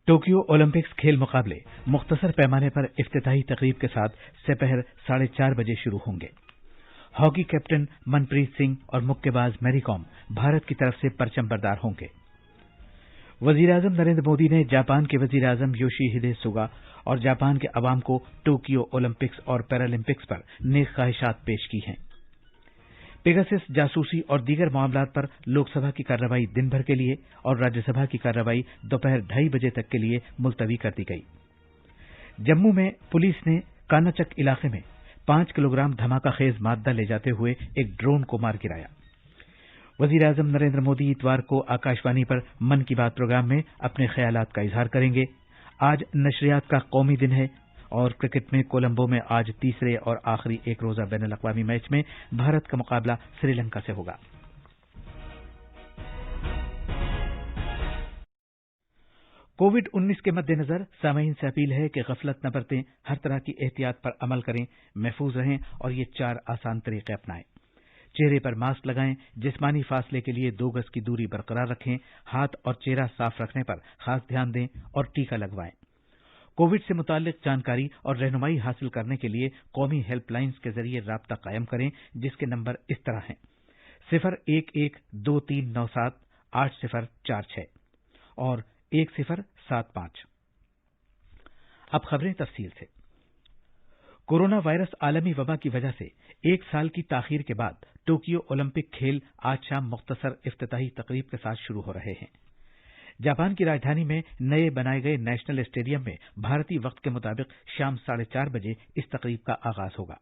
Tokyo Olympics खेल मुकाबले मुख्तसर पैमाने पर इफ्तिताही तकरीब के साथ दोपहर 4:30 बजे शुरू होंगे। हॉकी कैप्टन मनप्रीत सिंह और मुक्केबाज मैरी कॉम भारत की तरफ से परचम बरदार होंगे। वजीर-ए-आजम नरेंद्र मोदी ने जापान के वजीर-ए-आजम योशीहिदे सुगा और जापान के अवाम को टोक्यो ओलंपिक्स और पैरालंपिक्स पर नेक ख्वाहिशात पेश की हैं। पेगासस जासूसी और दीगर मामलात पर लोकसभा की कार्रवाई दिन भर के लिए और राज्यसभा की कार्रवाई दोपहर 2:30 बजे तक के लिए मुलतवी कर दी गई। जम्मू में पुलिस ने कानाचक इलाके में 5 किलोग्राम धमाका खेज मादा ले जाते हुए एक ड्रोन को मार गिराया। वजीर-ए-आजम नरेंद्र मोदी इतवार को आकाशवाणी पर मन की बात प्रोग्राम में अपने ख्यालात का इजहार करेंगे। आज नशरियात का कौमी दिन है और क्रिकेट में कोलंबो में आज तीसरे और आखिरी एक रोजा बैनुल अक़वामी मैच में भारत का मुकाबला श्रीलंका से होगा। कोविड-19 के मद्देनजर सामीन से अपील है कि गफलत न बरतें, हर तरह की एहतियात पर अमल करें, महफूज रहें और ये 4 आसान तरीके अपनाएं। चेहरे पर मास्क लगाएं, जिस्मानी फासले के लिए 2 गज की दूरी बरकरार रखें, हाथ और चेहरा साफ रखने पर खास ध्यान दें और टीका लगवाएं। कोविड से मुताल्लिक जानकारी और रहनुमाई हासिल करने के लिए कौमी हेल्पलाइंस के जरिए राब्ता कायम करें, जिसके नंबर इस तरह हैं 01123978046 और 1075। अब खबरें तफसील से। कोरोना वायरस आलमी वबा की वजह से 1 साल की ताखीर के बाद टोक्यो ओलंपिक खेल आज शाम मुख्तसर इफ्तिताही तकरीब के साथ शुरू हो रहे हैं। जापान की राजधानी में नए बनाए गए नेशनल स्टेडियम में भारतीय वक्त के मुताबिक शाम 4:30 बजे इस तकरीब का आगाज होगा।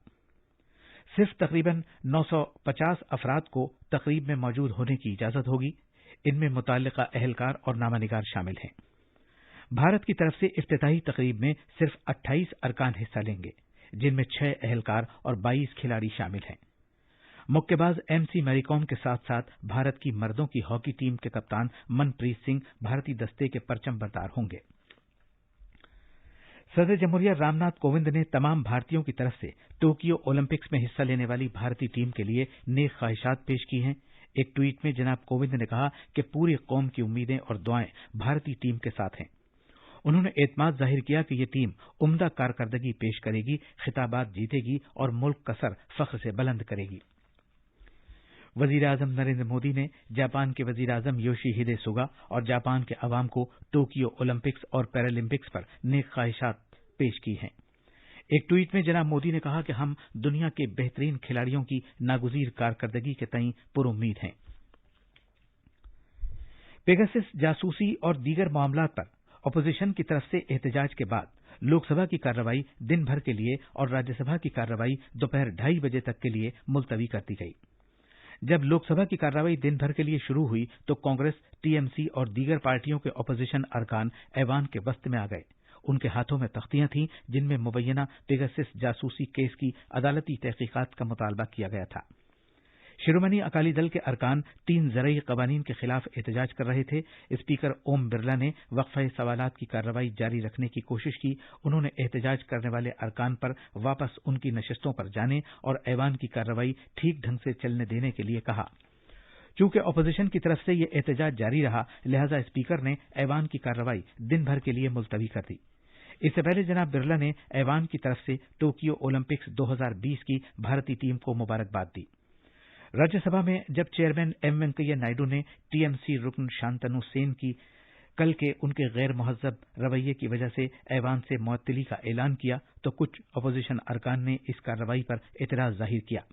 सिर्फ तकरीबन 950 अफराद को तकरीब में मौजूद होने की इजाजत होगी। इनमें मुतल्लिका अहलकार और नामानिगार शामिल हैं। भारत की तरफ से इफ्तिताही तकरीब में सिर्फ 28 अरकान हिस्सा लेंगे, जिनमें 6 अहलकार और 22 खिलाड़ी शामिल हैं। मुक्केबाज MC मैरी कॉम के साथ साथ भारत की मर्दों की हॉकी टीम के कप्तान मनप्रीत सिंह भारतीय दस्ते के परचम बरदार होंगे। सदर जमहूरिया रामनाथ कोविंद ने तमाम भारतीयों की तरफ से टोक्यो ओलंपिक्स में हिस्सा लेने वाली भारतीय टीम के लिए नेक ख्वाहिशात पेश की हैं। एक ट्वीट में जनाब कोविंद ने कहा कि पूरी कौम की उम्मीदें और दुआएं भारतीय टीम के साथ हैं। उन्होंने एतमाद जाहिर किया कि ये टीम उम्दा कारकर्दगी पेश करेगी, खिताबात जीतेगी और मुल्क का सर फख्र से बुलंद करेगी। वजीर-ए-आजम नरेंद्र मोदी ने जापान के वजीर-ए-आजम योशीहिदे सुगा और जापान के अवाम को टोक्यो ओलंपिक्स और पैरालंपिक्स पर नेक ख्वाहिशात पेश की हैं। एक ट्वीट में जनाब मोदी ने कहा कि हम दुनिया के बेहतरीन खिलाड़ियों की नागुजीर कारकर्दगी के तईं पुरुम्मीद हैं। पेगासस जासूसी और दीगर मामलात पर अपोजिशन की तरफ से एहतजाज के बाद लोकसभा की कार्रवाई दिन भर के लिए और राज्यसभा की कार्रवाई दोपहर 2:30 बजे तक के लिए मुलतवी कर दी गई। जब लोकसभा की कार्रवाई दिन भर के लिए शुरू हुई तो कांग्रेस, TMC और दीगर पार्टियों के अपोजिशन अरकान ऐवान के वस्त में आ गए। उनके हाथों में तख्तियां थीं जिनमें मुबैना पेगासस जासूसी केस की अदालती तहकीकात का मुतालबा किया गया था। शिरोमणि अकाली दल के अरकान 3 ज़रई कवानीन के खिलाफ एहतजाज कर रहे थे। स्पीकर ओम बिरला ने वक्फे सवालात की कार्रवाई जारी रखने की कोशिश की। उन्होंने एहतजाज करने वाले अरकान पर वापस उनकी नशिस्तों पर जाने और ऐवान की कार्रवाई ठीक ढंग से चलने देने के लिए कहा। चूंकि अपोजिशन की तरफ से यह एहतजाज जारी रहा, लिहाजा स्पीकर ने ऐवान की कार्रवाई दिन भर के लिए मुलतवी कर दी। इससे पहले जनाब बिरला ने ऐवान की तरफ से टोक्यो ओलंपिक्स 2020 की भारतीय टीम को मुबारकबाद दी। राज्यसभा में जब चेयरमैन M वेंकैया नायडू ने TMC रुकन शांतनु सेन की कल के उनके गैर मुहज्जब रवैये की वजह से ऐवान से मुअत्तली का ऐलान किया तो कुछ अपोजिशन अरकान ने इस कार्रवाई पर एतराज जाहिर किया।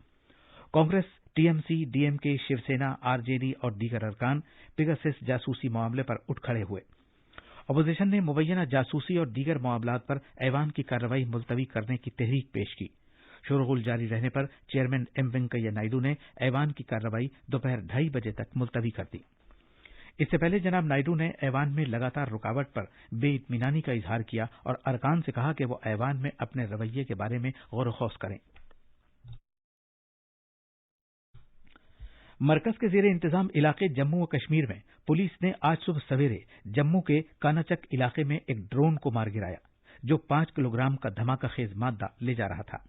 Congress, TMC, DMK, Shiv Sena, RJD और दीगर अरकान पेगासस जासूसी मामले पर उठ खड़े हुए। अपोजिशन ने मुबैना जासूसी और दीगर मामलात पर ऐवान की कार्रवाई मुलतवी करने की तहरीक पेश की। शोरगुल जारी रहने पर चेयरमैन M वेंकैया नायडू ने ऐवान की कार्रवाई दोपहर 2:30 बजे तक मुलतवी कर दी। इससे पहले जनाब नायडू ने ऐवान में लगातार रुकावट पर बेइत्मीनानी का इजहार किया और अरकान से कहा कि वो ऐवान में अपने रवैये के बारे में गौर-व-खौस करें। मरकज के ज़ेरे इंतजाम इलाके जम्मू व कश्मीर में पुलिस ने आज सुबह सवेरे जम्मू के कानाचक इलाके में एक ड्रोन को मार गिराया, जो 5 किलोग्राम का धमाका खेज मादा ले जा रहा था।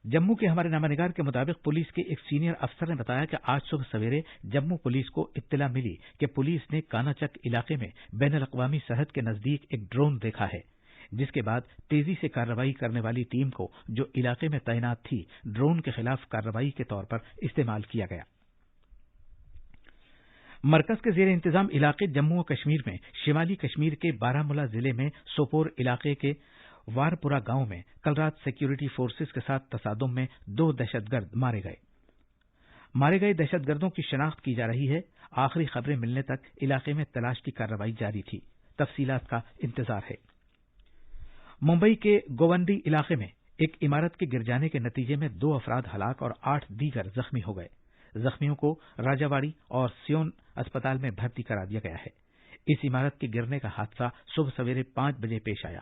جموں کے ہمارے نامہ نگار کے مطابق پولیس کے ایک سینئر افسر نے بتایا کہ آج صبح سویرے جموں پولیس کو اطلاع ملی کہ پولیس نے کانا چک علاقے میں بین الاقوامی سرحد کے نزدیک ایک ڈرون دیکھا ہے، جس کے بعد تیزی سے کارروائی کرنے والی ٹیم کو جو علاقے میں تعینات تھی ڈرون کے خلاف کارروائی کے طور پر استعمال کیا گیا۔ مرکز کے زیر انتظام علاقے جموں و کشمیر میں شمالی کشمیر کے بارہمولہ ضلع میں سوپور علاقے کے وارپورہ گاؤں میں کل رات سیکیورٹی فورسز کے ساتھ تصادم میں 2 دہشت گرد مارے گئے دہشت گردوں کی شناخت کی جا رہی ہے۔ آخری خبریں ملنے تک علاقے میں تلاش کی کارروائی جاری تھی، تفصیلات کا انتظار ہے۔ ممبئی کے گوونڈی علاقے میں ایک عمارت کے گر جانے کے نتیجے میں 2 افراد ہلاک اور 8 دیگر زخمی ہو گئے۔ زخمیوں کو راجاواڑی اور سیون اسپتال میں بھرتی کرا دیا گیا ہے۔ اس عمارت کے گرنے کا حادثہ صبح سویرے 5 بجے پیش آیا۔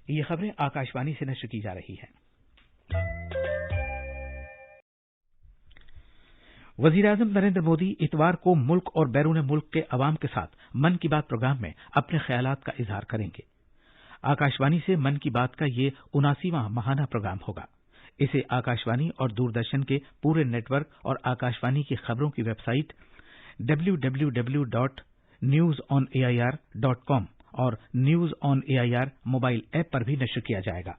یہ خبریں آکاشوانی سے نشر کی جا رہی ہیں۔ وزیر اعظم نریندر مودی اتوار کو ملک اور بیرون ملک کے عوام کے ساتھ من کی بات پروگرام میں اپنے خیالات کا اظہار کریں گے۔ آکاشوانی سے من کی بات کا یہ 79واں ماہانہ پروگرام ہوگا۔ اسے آکاشوانی اور دوردرشن کے پورے نیٹ ورک اور آکاشوانی کی خبروں کی ویب سائٹ www.newsonair.com اور news on AIR mobile app پر بھی نشر کیا جائے گا۔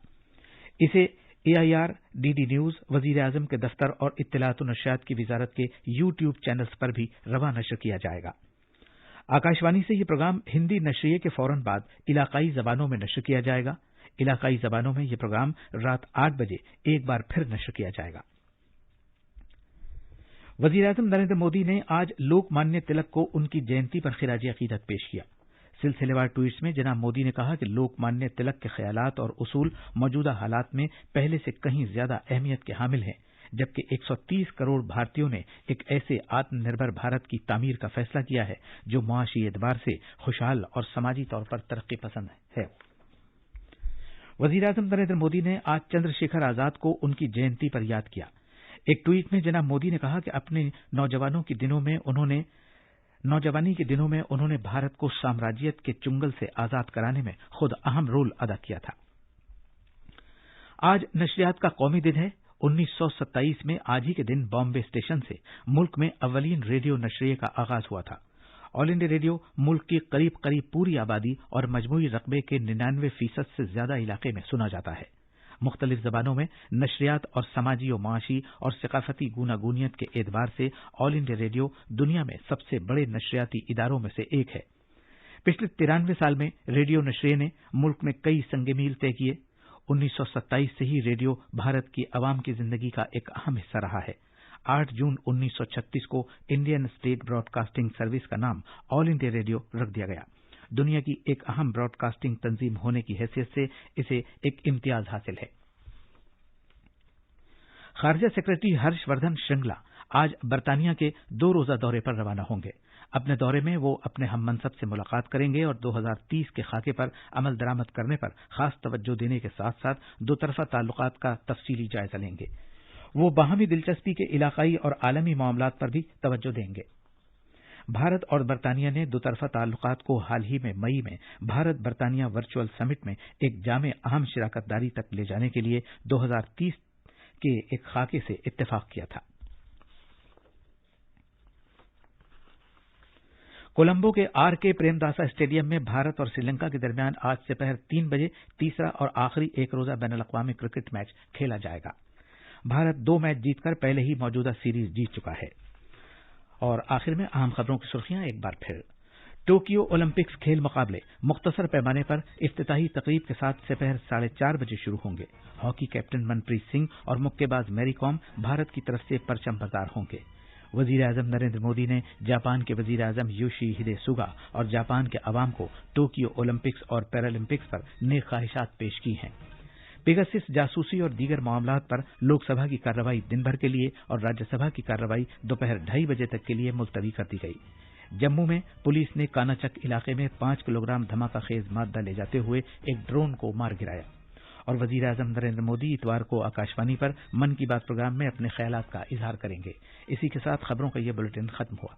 اسے AIR DD نیوز، وزیر اعظم کے دفتر اور اطلاعات و نشریات کی وزارت کے YouTube چینلز پر بھی رواں نشر کیا جائے گا۔ آکاشوانی سے یہ پروگرام ہندی نشریے کے فوراً بعد علاقائی زبانوں میں نشر کیا جائے گا۔ علاقائی زبانوں میں یہ پروگرام رات 8 بجے ایک بار پھر نشر کیا جائے گا۔ وزیر اعظم نریندر مودی نے آج لوک مانیہ تلک کو ان کی جینتی پر خراج عقیدت پیش کیا۔ سلسلے وار ٹویٹس میں جناب مودی نے کہا کہ لوک مانیہ تلک کے خیالات اور اصول موجودہ حالات میں پہلے سے کہیں زیادہ اہمیت کے حامل ہیں، جبکہ 130 کروڑ بھارتیوں نے ایک ایسے آتم نربھر بھارت کی تعمیر کا فیصلہ کیا ہے جو معاشی اعتبار سے خوشحال اور سماجی طور پر ترقی پسند ہے۔ وزیر اعظم نریندر مودی نے آج چندر شیکھر آزاد کو ان کی جینتی پر یاد کیا۔ ایک ٹویٹ میں جناب مودی نے کہا کہ اپنے نوجوانی کے دنوں میں انہوں نے بھارت کو سامراجیت کے چنگل سے آزاد کرانے میں خود اہم رول ادا کیا تھا۔ آج نشریات کا قومی دن ہے۔ 1927 میں آج ہی کے دن بامبے اسٹیشن سے ملک میں اولین ریڈیو نشریے کا آغاز ہوا تھا۔ آل انڈیا ریڈیو ملک کی قریب پوری آبادی اور مجموعی رقبے کے 99% سے زیادہ علاقے میں سنا جاتا ہے۔ مختلف زبانوں میں نشریات اور سماجی و معاشی اور ثقافتی گوناگونیت کے اعتبار سے آل انڈیا ریڈیو دنیا میں سب سے بڑے نشریاتی اداروں میں سے ایک ہے۔ پچھلے 93 سال میں ریڈیو نشریے نے ملک میں کئی سنگ میل طے کیے۔ 1927 سے ہی ریڈیو بھارت کی عوام کی زندگی کا ایک اہم حصہ رہا ہے۔ 8 جون 1936 کو Indian state broadcasting service کا نام آل انڈیا ریڈیو رکھ دیا گیا۔ دنیا کی ایک اہم براڈ کاسٹنگ تنظیم ہونے کی حیثیت سے اسے ایک امتیاز حاصل ہے۔ خارجہ سیکرٹری ہرش وردھن شرنگلا آج برطانیہ کے 2 روزہ دورے پر روانہ ہوں گے۔ اپنے دورے میں وہ اپنے ہم منصب سے ملاقات کریں گے اور 2030 کے خاکے پر عمل درآمد کرنے پر خاص توجہ دینے کے ساتھ ساتھ دو طرفہ تعلقات کا تفصیلی جائزہ لیں گے۔ وہ باہمی دلچسپی کے علاقائی اور عالمی معاملات پر بھی توجہ دیں گے۔ بھارت اور برطانیہ نے دو طرفہ تعلقات کو حال ہی میں مئی میں بھارت برطانیہ ورچوئل سمٹ میں ایک جامع اہم شراکت داری تک لے جانے کے لیے 2030 کے ایک خاکے سے اتفاق کیا تھا۔ کولمبو کے RK پریمداسا اسٹیڈیم میں بھارت اور سری لنکا کے درمیان آج دوپہر 3 بجے تیسرا اور آخری ایک روزہ بین الاقوامی کرکٹ میچ کھیلا جائے گا۔ بھارت 2 میچ جیت کر پہلے ہی موجودہ سیریز جیت چکا ہے۔ اور آخر میں اہم خبروں کی سرخیاں ایک بار پھر۔ ٹوکیو اولمپکس کھیل مقابلے مختصر پیمانے پر افتتاحی تقریب کے ساتھ دوپہر 4:30 بجے شروع ہوں گے۔ ہاکی کیپٹن منپریت سنگھ اور مکے باز میری کام بھارت کی طرف سے پرچم بردار ہوں گے۔ وزیر اعظم نریندر مودی نے جاپان کے وزیر اعظم یوشی ہدے سوگا اور جاپان کے عوام کو ٹوکیو اولمپکس اور پیرالمپکس پر نیک خواہشات پیش کی ہیں۔ پیگاسس جاسوسی اور دیگر معاملات پر لوک سبھا کی کارروائی دن بھر کے لیے اور راجیہ سبھا کی کارروائی دوپہر 2:30 بجے تک کے لیے ملتوی کر دی گئی۔ جموں میں پولیس نے کانا چک علاقے میں 5 کلو گرام دھماکہ خیز مادہ لے جاتے ہوئے ایک ڈرون کو مار گرایا۔ اور وزیر اعظم نریندر مودی اتوار کو آکاشوانی پر من کی بات پروگرام میں اپنے خیالات کا اظہار کریں گے۔ اسی کے ساتھ خبروں کا یہ بلیٹن ختم ہوا۔